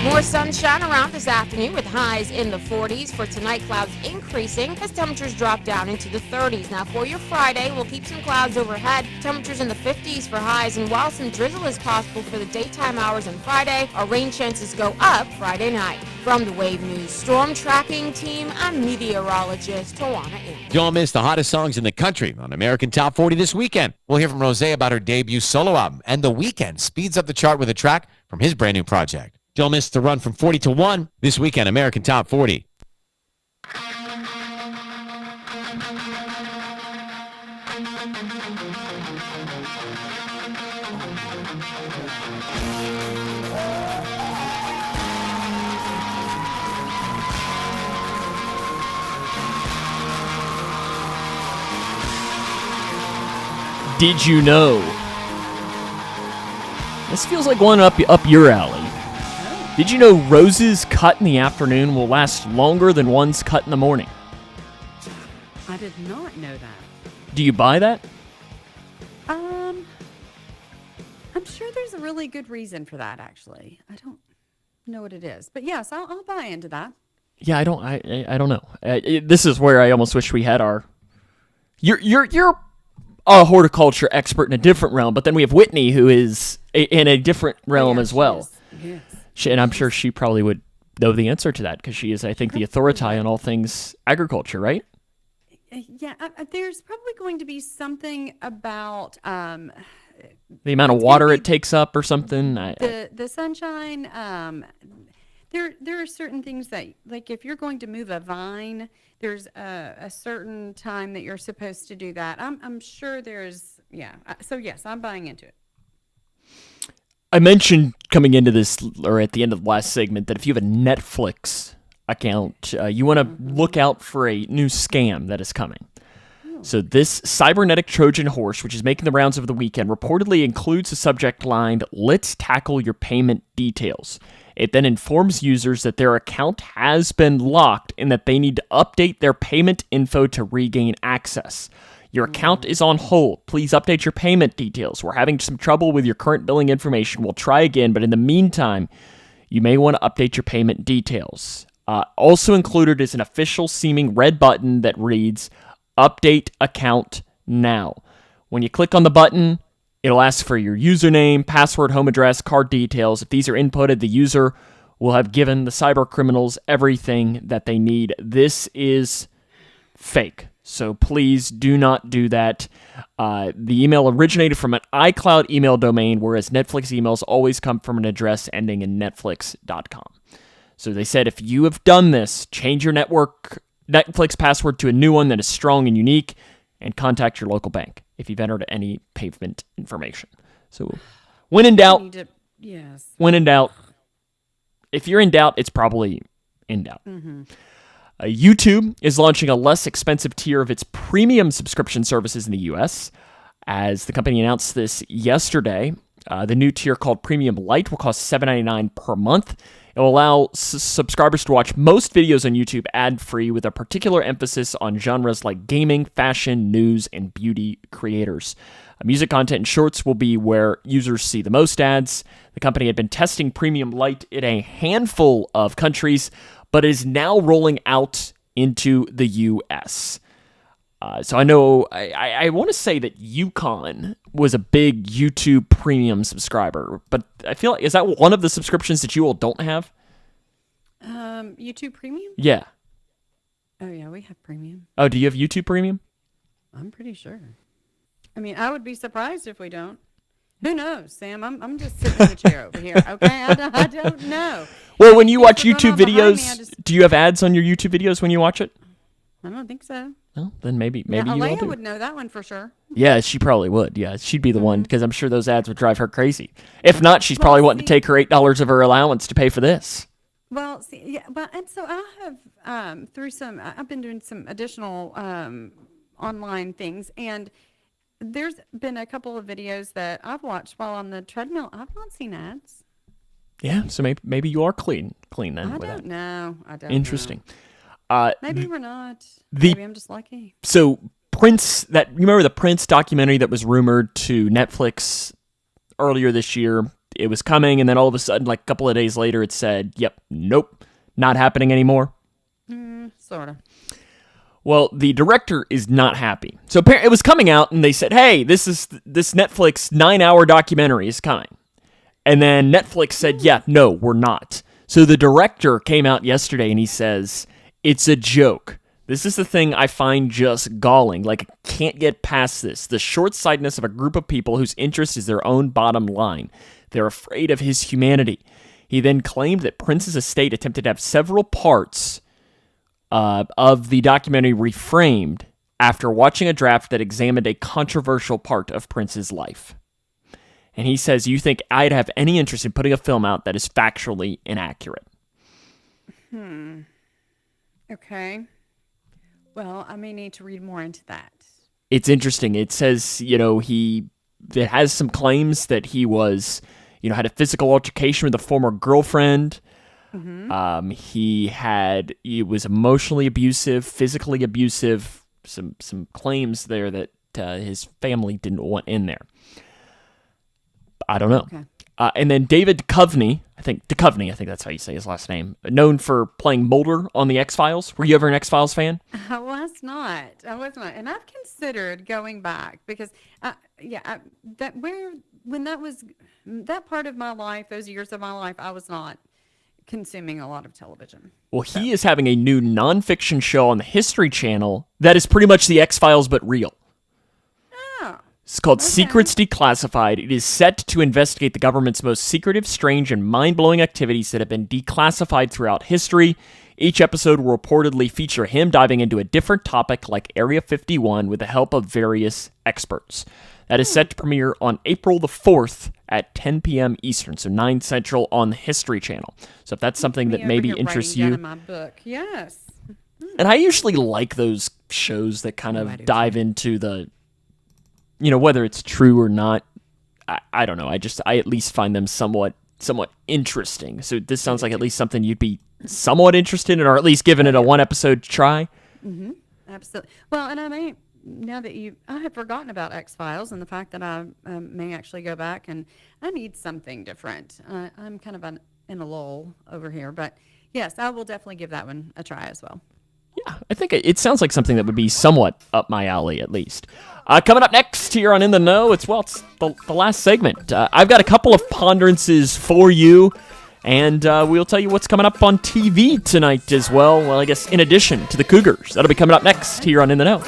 More sunshine. sunshine around this afternoon with highs in the 40s. For tonight, clouds increasing as temperatures drop down into the 30s. Now for your Friday, we'll keep some clouds overhead. Temperatures in the 50s for highs, and while some drizzle is possible for the daytime hours on Friday, our rain chances go up Friday night. From the Wave News Storm Tracking Team, I'm meteorologist Tawana Ingram. Don't miss the hottest songs in the country on American Top 40 this weekend. We'll hear from Rosé about her debut solo album, and The Weeknd speeds up the chart with a track from his brand new project. Don't miss the run from 40 to 1 this weekend, American Top 40. Did you know? This feels like one up your alley. Did you know roses cut in the afternoon will last longer than ones cut in the morning? I did not know that. Do you buy that? I'm sure there's a really good reason for that, actually. I don't know what it is. But yes, I'll buy into that. Yeah, I don't know. This is where I almost wish we had our... You're a horticulture expert in a different realm, but then we have Whitney, who is in a different realm as well. Yes. And I'm sure she probably would know the answer to that because she is, I think, the authority on all things agriculture, right? Yeah, there's probably going to be something about The amount of water it takes up or something. the sunshine. There are certain things that, like, if you're going to move a vine, there's a certain time that you're supposed to do that. I'm sure there's, yeah. So yes, I'm buying into it. I mentioned coming into this, or at the end of the last segment, that if you have a Netflix account, you want to look out for a new scam that is coming. So this cybernetic Trojan horse, which is making the rounds over the weekend, reportedly includes a subject line, "Let's tackle your payment details." It then informs users that their account has been locked and that they need to update their payment info to regain access. Your account is on hold. Please update your payment details. We're having some trouble with your current billing information. We'll try again, but in the meantime, you may want to update your payment details. Also included is an official seeming red button that reads, "Update account now." When you click on the button, it'll ask for your username, password, home address, card details. If these are inputted, the user will have given the cyber criminals everything that they need. This is fake, so please do not do that. The email originated from an iCloud email domain, whereas Netflix emails always come from an address ending in netflix.com. So they said if you have done this, change your Netflix password to a new one that is strong and unique, and contact your local bank if you've entered any payment information. So when in doubt, when in doubt, if you're in doubt, it's probably in doubt. YouTube is launching a less expensive tier of its premium subscription services in the U.S. As the company announced this yesterday, the new tier called Premium Lite will cost $7.99 per month. It will allow subscribers to watch most videos on YouTube ad-free with a particular emphasis on genres like gaming, fashion, news, and beauty creators. Music content and shorts will be where users see the most ads. The company had been testing Premium Lite in a handful of countries, but is now rolling out into the U.S. So I know, I want to say that Yukon was a big YouTube Premium subscriber, but I feel like, is that one of the subscriptions that you all don't have? YouTube Premium? Yeah. Oh yeah, we have Premium. Oh, do you have YouTube Premium? I'm pretty sure. I mean, I would be surprised if we don't. Who knows, Sam? I'm just sitting in the chair over here, okay? I don't know. Well, when you watch YouTube videos, do you have ads on your YouTube videos when you watch it? I don't think so. Well, then maybe Now, you all Alea do. would know that one for sure. Yeah, she probably would. Yeah, she'd be the one, because I'm sure those ads would drive her crazy. If not, she's probably wanting to take her $8 of her allowance to pay for this. Well, see, yeah, well, and so I have I've been doing some additional online things, and there's been a couple of videos that I've watched while on the treadmill. I've not seen ads. Yeah, so maybe you are clean then. I with don't that. know. I don't. Interesting. Maybe we're not. Maybe I'm just lucky. So Prince, you remember the Prince documentary that was rumored to Netflix earlier this year? it was coming, and then all of a sudden, like a couple of days later, it said, "Yep, nope, not happening anymore." Sort of. Well, the director is not happy. So it was coming out, and they said, "Hey, this Netflix 9-hour documentary is coming," and then Netflix said, "Yeah, no, we're not." So the director came out yesterday, and he says, "It's a joke. This is the thing I find just galling. Like, I can't get past this. The short-sightedness of a group of people whose interest is their own bottom line. They're afraid of his humanity." He then claimed that Prince's estate attempted to have several parts of the documentary reframed after watching a draft that examined a controversial part of Prince's life. And he says, "You think I'd have any interest in putting a film out that is factually inaccurate?" Okay. Well, I may need to read more into that. It's interesting. It says, it has some claims that he was, had a physical altercation with a former girlfriend. He was emotionally abusive, physically abusive, some claims there that his family didn't want in there. I don't know. Okay. And then David Duchovny, I think that's how you say his last name, known for playing Mulder on the X-Files. Were you ever an X-Files fan? I was not. And I've considered going back because, when that part of my life, those years of my life, I was not consuming a lot of television. Well, he is having a new nonfiction show on the History Channel that is pretty much the X-Files but real. Oh. It's called Secrets Declassified. It is set to investigate the government's most secretive, strange, and mind-blowing activities that have been declassified throughout history. Each episode will reportedly feature him diving into a different topic like Area 51 with the help of various experts. That is set to premiere on April the 4th at 10 p.m. Eastern, so 9 Central on the History Channel. So if that's something that maybe interests you. In my book. Yes. And I usually like those shows that kind of dive into the, whether it's true or not. I don't know. I at least find them somewhat interesting. So this sounds like at least something you'd be somewhat interested in, or at least giving it a one episode try. Mm-hmm. Absolutely. Well, and now that I had forgotten about X-Files and the fact that I may actually go back, and I need something different. I'm kind of in a lull over here, but yes, I will definitely give that one a try as well. Yeah, I think it sounds like something that would be somewhat up my alley, at least. Coming up next here on In the Know, it's the last segment. I've got a couple of ponderances for you, and we'll tell you what's coming up on TV tonight as well. Well, I guess in addition to the Cougars. That'll be coming up next here on In the Know.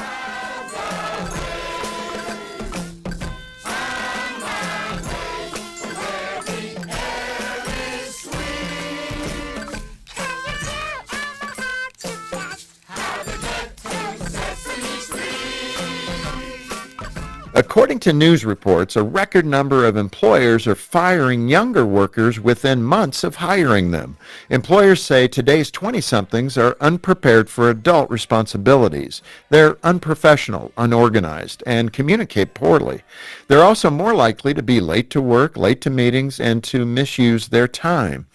According to news reports, a record number of employers are firing younger workers within months of hiring them. Employers say today's 20-somethings are unprepared for adult responsibilities. They're unprofessional, unorganized, and communicate poorly. They're also more likely to be late to work, late to meetings, and to misuse their time.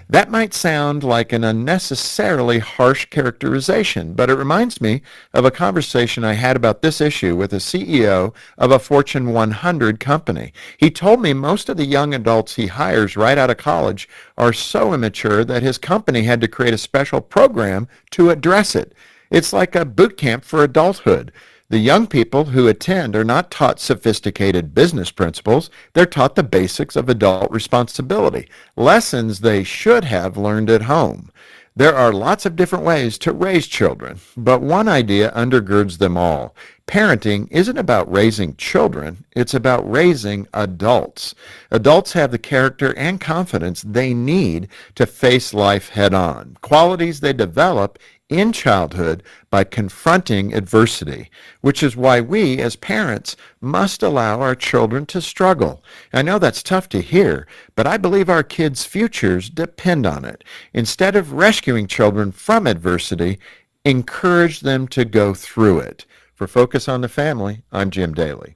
That might sound like an unnecessarily harsh characterization, but it reminds me of a conversation I had about this issue with a CEO of a Fortune 100 company. He told me most of the young adults he hires right out of college are so immature that his company had to create a special program to address it. It's like a boot camp for adulthood. The young people who attend are not taught sophisticated business principles. They're taught the basics of adult responsibility, lessons they should have learned at home. There are lots of different ways to raise children, but one idea undergirds them all. Parenting isn't about raising children, it's about raising adults. Adults have the character and confidence they need to face life head-on, qualities they develop in childhood by confronting adversity, which is why we as parents must allow our children to struggle. I know that's tough to hear, but I believe our kids' futures depend on it. Instead of rescuing children from adversity, encourage them to go through it. For Focus on the Family, I'm Jim Daly.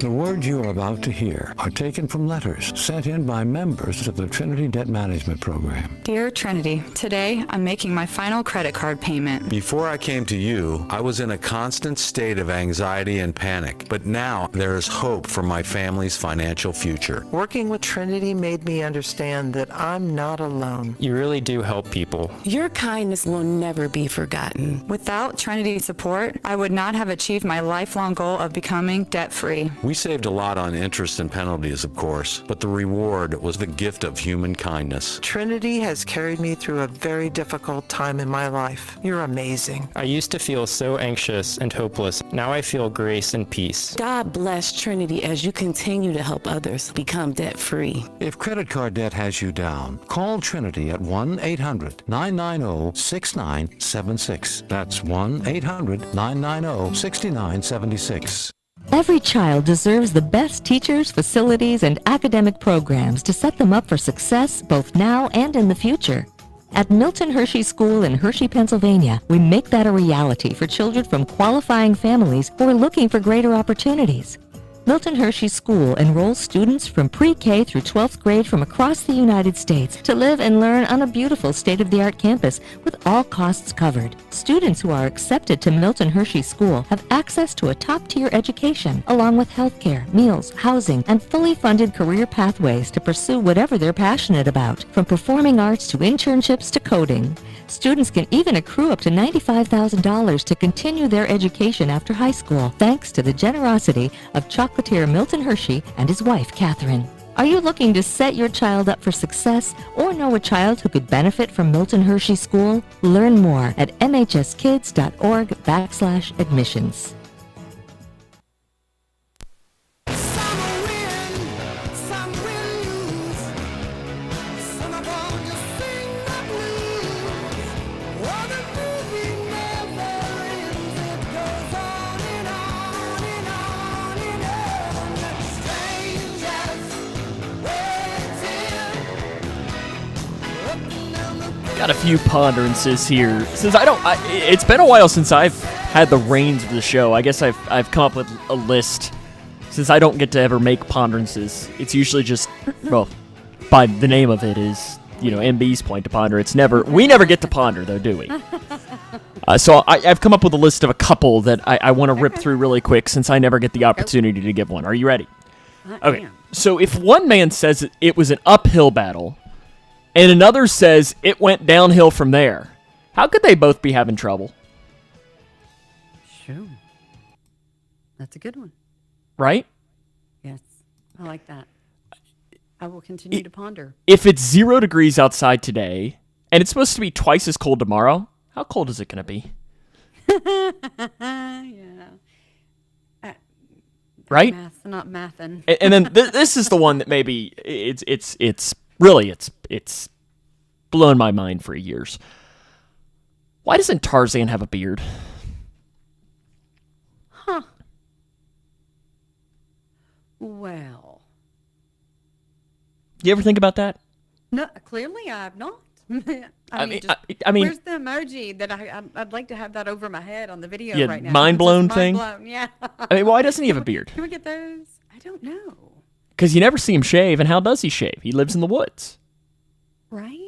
The words you are about to hear are taken from letters sent in by members of the Trinity Debt Management Program. Dear Trinity, today I'm making my final credit card payment. Before I came to you, I was in a constant state of anxiety and panic, but now there is hope for my family's financial future. Working with Trinity made me understand that I'm not alone. You really do help people. Your kindness will never be forgotten. Without Trinity's support, I would not have achieved my lifelong goal of becoming debt-free. We saved a lot on interest and penalties, of course, but the reward was the gift of human kindness. Trinity has carried me through a very difficult time in my life. You're amazing. I used to feel so anxious and hopeless. Now I feel grace and peace. God bless Trinity as you continue to help others become debt-free. If credit card debt has you down, call Trinity at 1-800-990-6976. That's 1-800-990-6976. Every child deserves the best teachers, facilities, and academic programs to set them up for success both now and in the future. At Milton Hershey School in Hershey, Pennsylvania, we make that a reality for children from qualifying families who are looking for greater opportunities. Milton Hershey School enrolls students from pre-K through 12th grade from across the United States to live and learn on a beautiful state-of-the-art campus with all costs covered. Students who are accepted to Milton Hershey School have access to a top-tier education, along with health care, meals, housing, and fully funded career pathways to pursue whatever they're passionate about, from performing arts to internships to coding. Students can even accrue up to $95,000 to continue their education after high school, thanks to the generosity of chocolatier Milton Hershey and his wife, Catherine. Are you looking to set your child up for success or know a child who could benefit from Milton Hershey School? Learn more at mhskids.org/admissions. Got a few ponderances here. Since it's been a while since I've had the reins of the show. I guess I've come up with a list. Since I don't get to ever make ponderances, it's usually just, well, by the name of it is, MB's point to ponder. We never get to ponder though, do we? So I've come up with a list of a couple that I want to rip through really quick since I never get the opportunity to give one. Are you ready? Okay. So if one man says it was an uphill battle, and another says it went downhill from there, how could they both be having trouble? Sure. That's a good one. Right? Yes. I like that. I will continue to ponder. If it's 0 degrees outside today, and it's supposed to be twice as cold tomorrow, how cold is it going to be? Yeah. Right? Math, not mathin'. And then this is the one that maybe it's blown my mind for years. Why doesn't Tarzan have a beard? Huh. Well. You ever think about that? No, clearly I have not. I mean, where's the emoji that I'd like to have that over my head on the video right now? Mind blown thing. Mind blown, yeah. I mean, why doesn't he have a beard? Can we get those? I don't know. Because you never see him shave, and how does he shave? He lives in the woods. Right?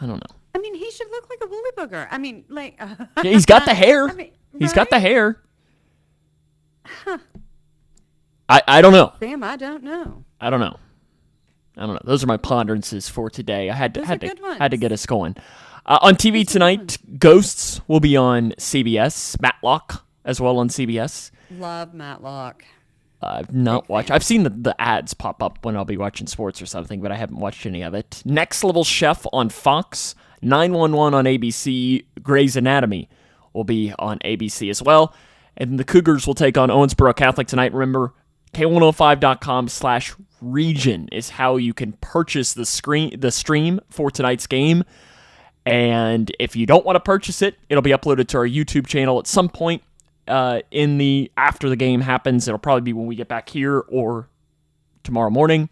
I don't know. I mean, he should look like a woolly booger. I mean, like... Yeah, he's got the hair. He's got the hair. Huh. I don't know. Sam, I don't know. I don't know. Those are my ponderances for today. I had to get us going. On TV tonight, Ghosts will be on CBS. Matlock as well on CBS. Love Matlock. I've not watched. I've seen the ads pop up when I'll be watching sports or something, but I haven't watched any of it. Next Level Chef on Fox. 911 on ABC. Grey's Anatomy will be on ABC as well. And the Cougars will take on Owensboro Catholic tonight. Remember, K105.com/region is how you can purchase the stream for tonight's game. And if you don't want to purchase it, it'll be uploaded to our YouTube channel at some point after the game happens. It'll probably be when we get back here or tomorrow morning.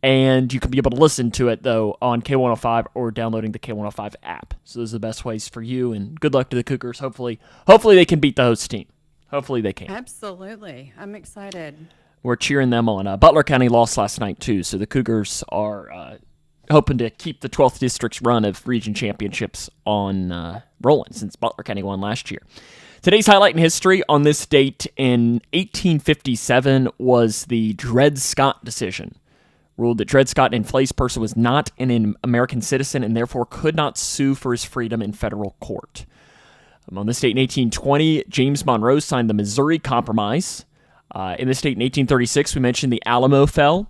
And you can be able to listen to it, though, on K105 or downloading the K105 app. So those are the best ways for you. And good luck to the Cougars. Hopefully they can beat the host team. Hopefully they can. Absolutely. I'm excited. We're cheering them on. Butler County lost last night, too, so the Cougars are hoping to keep the 12th District's run of region championships on rolling since Butler County won last year. Today's highlight in history on this date in 1857 was the Dred Scott decision. Ruled that Dred Scott, an enslaved person, was not an American citizen and therefore could not sue for his freedom in federal court. On this date in 1820, James Monroe signed the Missouri Compromise. In this date in 1836, we mentioned the Alamo fell.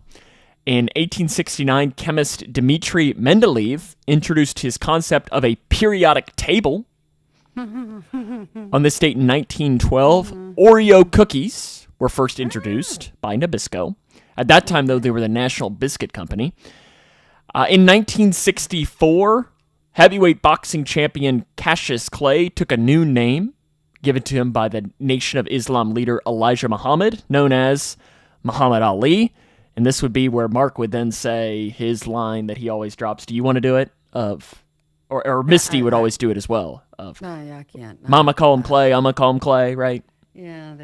In 1869, chemist Dmitri Mendeleev introduced his concept of a periodic table. On this date in 1912, Oreo cookies were first introduced by Nabisco. At that time, though, they were the National Biscuit Company. In 1964, heavyweight boxing champion Cassius Clay took a new name given to him by the Nation of Islam leader Elijah Muhammad, known as Muhammad Ali. And this would be where Mark would then say his line that he always drops. Do you want to do it? Or Misty would always do it as well. No, yeah, I can't. No. Mama call him Clay, I'ma call him Clay, right? Yeah,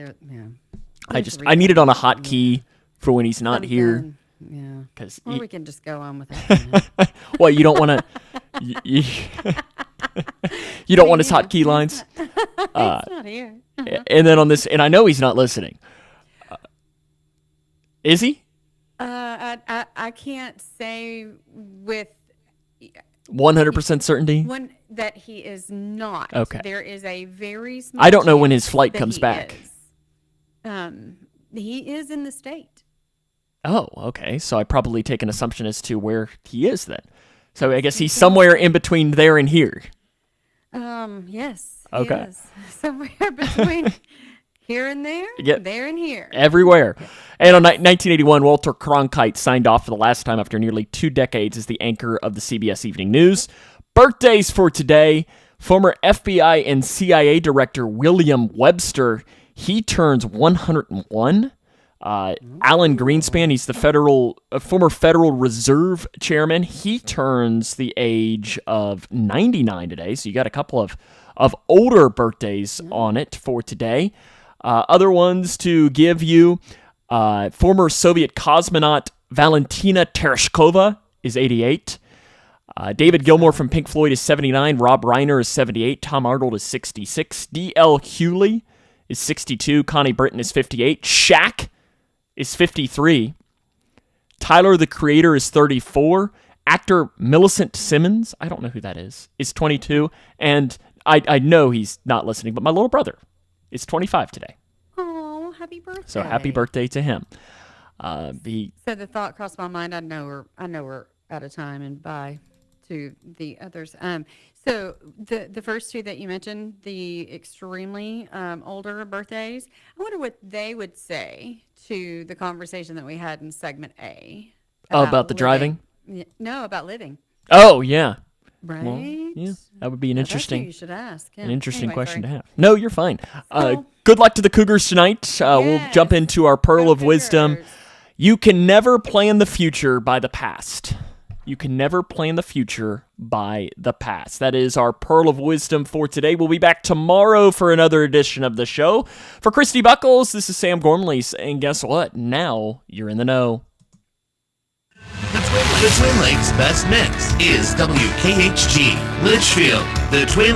I need it on a hotkey for when he's not here. Yeah. Because we can just go on with that. well, you don't want to. You don't want his hotkey lines. He's not here. And then on this, and I know he's not listening. Is he? I can't say with 100% certainty that he is not. Okay. There is a very small I don't know when his flight comes back. He is in the state. Oh, okay. So I probably take an assumption as to where he is then. So I guess he's somewhere in between there and here. Yes. Okay. He is. Somewhere between here and there, there and here. Everywhere. And on 1981, Walter Cronkite signed off for the last time after nearly 2 decades as the anchor of the CBS Evening News. Birthdays for today. Former FBI and CIA Director William Webster, he turns 101. Alan Greenspan, he's the former Federal Reserve Chairman. He turns the age of 99 today, so you got a couple of older birthdays on it for today. Other ones to give you, former Soviet cosmonaut Valentina Tereshkova is 88. David Gilmour from Pink Floyd is 79. Rob Reiner is 78. Tom Arnold is 66. D.L. Hewley is 62. Connie Britton is 58. Shaq is 53. Tyler, the Creator, is 34. Actor Millicent Simmons, I don't know who that is 22. And I know he's not listening, but my little brother is 25 today. Oh, happy birthday. So happy birthday to him. So the thought crossed my mind, I know we're out of time, and bye to the others. So the first two that you mentioned, the extremely older birthdays, I wonder what they would say to the conversation that we had in segment A. About the driving? No, about living. Oh, yeah. Right? Well, yeah, that would be an interesting. You should ask. Yeah. An interesting Anyway, question sorry. to have. No, you're fine. Good luck to the Cougars tonight. We'll jump into our Pearl of Wisdom. You can never plan the future by the past. You can never plan the future by the past. That is our Pearl of Wisdom for today. We'll be back tomorrow for another edition of the show. For Christy Buckles, this is Sam Gormley, and guess what? Now you're in the know. The Twin Lakes Best Mix is WKHG Litchfield. The Twin